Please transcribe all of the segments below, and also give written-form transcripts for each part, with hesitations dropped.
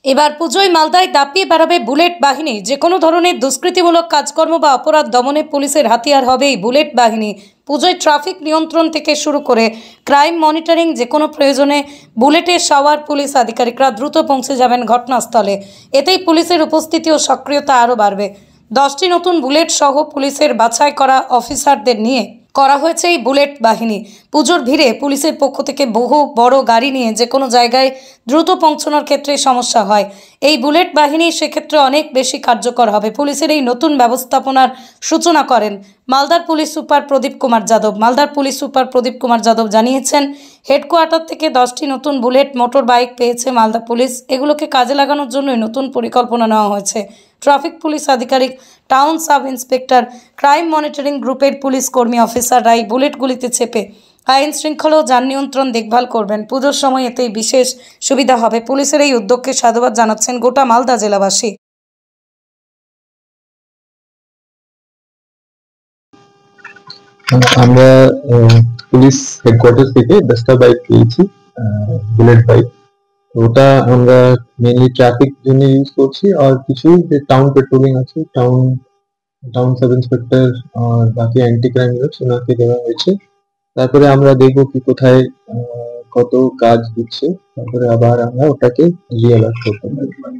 এবার পুজোয় মালদায় দাপিয়ে বেড়াবে বুলেট বাহিনী। যে কোনো ধরনের দুষ্কৃতিমূলক কাজকর্ম বা অপরাধ দমনে পুলিশের হাতিয়ার হবে এই বুলেট বাহিনী। পুজোয় ট্রাফিক নিয়ন্ত্রণ থেকে শুরু করে ক্রাইম মনিটরিং, যে কোনো প্রয়োজনে বুলেটের সওয়ার পুলিশ আধিকারিকরা দ্রুত পৌঁছে যাবেন ঘটনাস্থলে। এতেই পুলিশের উপস্থিতি ও সক্রিয়তা আরও বাড়বে। 10টি নতুন বুলেট সহ পুলিশের বাছাই করা অফিসারদের নিয়ে করা হয়েছে এই বুলেট বাহিনী। পুজোর ভিড়ে পুলিশের পক্ষ থেকে বহু বড় গাড়ি নিয়ে যে কোনো জায়গায় দ্রুত পৌঁছানোর ক্ষেত্রে সমস্যা হয়। এই বুলেট বাহিনী সেক্ষেত্রে অনেক বেশি কার্যকর হবে। পুলিশের এই নতুন ব্যবস্থাপনার সূচনা করেন মালদার পুলিশ সুপার প্রদীপ কুমার যাদব। মালদার পুলিশ সুপার প্রদীপ কুমার যাদব জানিয়েছেন, হেডকোয়ার্টার থেকে 10টি নতুন বুলেট মোটর বাইক পেয়েছে মালদা পুলিশ। এগুলোকে কাজে লাগানোর জন্যই নতুন পরিকল্পনা নেওয়া হয়েছে। ট্রাফিক পুলিশ আধিকারিক, town sub inspector, crime monitoring গ্রুপের পুলিশ কর্মী অফিসাররা এই বুলেটগুলিতে চেপে আইন শৃঙ্খলা ও যান নিয়ন্ত্রণ দেখভাল করবেন। পুজোর সময় এতেই বিশেষ সুবিধা হবে। পুলিশের এই উদ্যোগকে সাধুবাদ জানাচ্ছেন গোটা মালদা জেলাবাসী। আমরা পুলিশ হেডকোয়ার্টার থেকে 10টা বাইক পেয়েছি, বুলেট বাইক। ওটা আমরা মেইনলি ট্রাফিক জন্য ইউজ করছি, আর কিছু যে টাউন পেট্রোলিং আছে, টাউন সাব ইন্সপেক্টর আর বাকি অ্যান্টি ক্রাইম গ্রুপ ওনাকে দেওয়া হয়েছে। তারপরে আমরা দেখবো কি কোথায় কত কাজ দিচ্ছে, তারপরে আবার আমরা ওটাকে রিয়ালাইজ করতে পারি।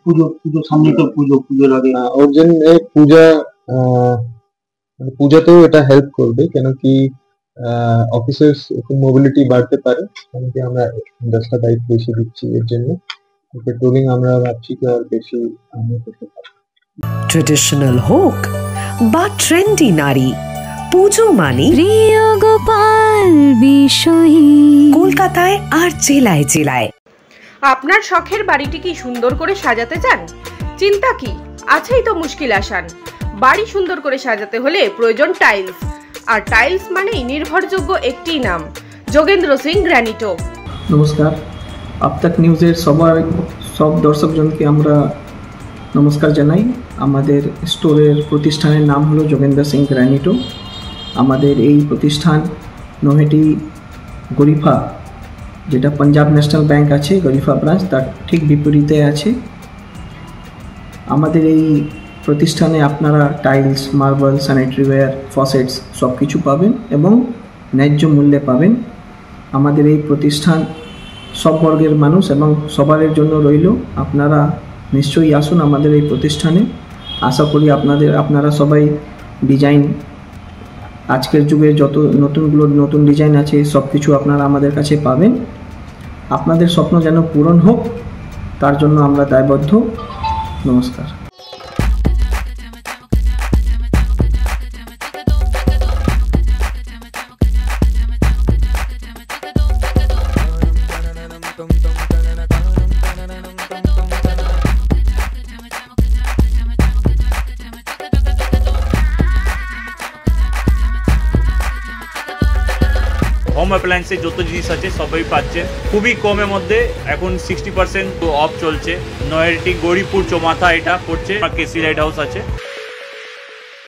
পুজো সামনে তো পুজোর আগে ওর জন্য পূজাতেও এটা হেল্প করবে, কেন কি অফিসার্স মোবিলিটি বাড়তে পারে, কেন কি আমরা 10টা বাইক বেশি দিচ্ছি। এর জন্য পেট্রোলিং আমরা ভাবছি কি আর বেশি আমরা করতে পারি। ট্রেডিশনাল হোক বা ট্রেন্ডি নারী, পুজো মানে প্রিয় গোপাল বিষয়ী। কলকাতায় আর জেলায় জেলায়। আপনার শখের বাড়িটি কি সুন্দর করে সাজাতে চান? চিন্তা কি, আছেই তো মুশকিল আসান। বাড়ি সুন্দর করে সাজাতে হলে প্রয়োজন টাইলস, আর টাইলস মানেই নির্ভরযোগ্য একটি নাম, যোগেন্দ্র সিং গ্রানিটো। নমস্কার, আপতাক নিউজের সব দর্শকজনকে আমরা নমস্কার জানাই। আমাদের স্টোরের প্রতিষ্ঠানের নাম হলো যোগেন্দ্র সিং গ্রানিটো। আমাদের এই প্রতিষ্ঠান নৈহাটি গরিফা, যেটা পাঞ্জাব ন্যাশনাল ব্যাংক আছে গরিফা ব্রাঞ্চ, তার ঠিক বিপরীতে আছে। আমাদের এই প্রতিষ্ঠানে আপনারা টাইলস, মার্বেল, স্যানিটারিওয়্যার, ফসেটস সব কিছু পাবেন এবং ন্যায্য মূল্যে পাবেন। আমাদের এই প্রতিষ্ঠান সব বর্গের মানুষ এবং সবার জন্য রইল। আপনারা নিশ্চয়ই আসুন আমাদের এই প্রতিষ্ঠানে। আশা করি আপনারা সবাই ডিজাইন, আজকের যুগে যত নতুন ডিজাইন আছে সব কিছু আপনারা আমাদের কাছে পাবেন। আপনাদের স্বপ্ন যেন পূরণ হোক, তার জন্য আমরা দায়বদ্ধ। নমস্কার। হোম অ্যাপ্লায়েন্সে যত জিনিস আছে সবই পাচ্ছেন খুবই কমের মধ্যে। এখন 60% অফ চলছে। নৈহাটি গৌরীপুর চৌমাথা এটা পড়ছে, কেসি লাইট হাউস আছে।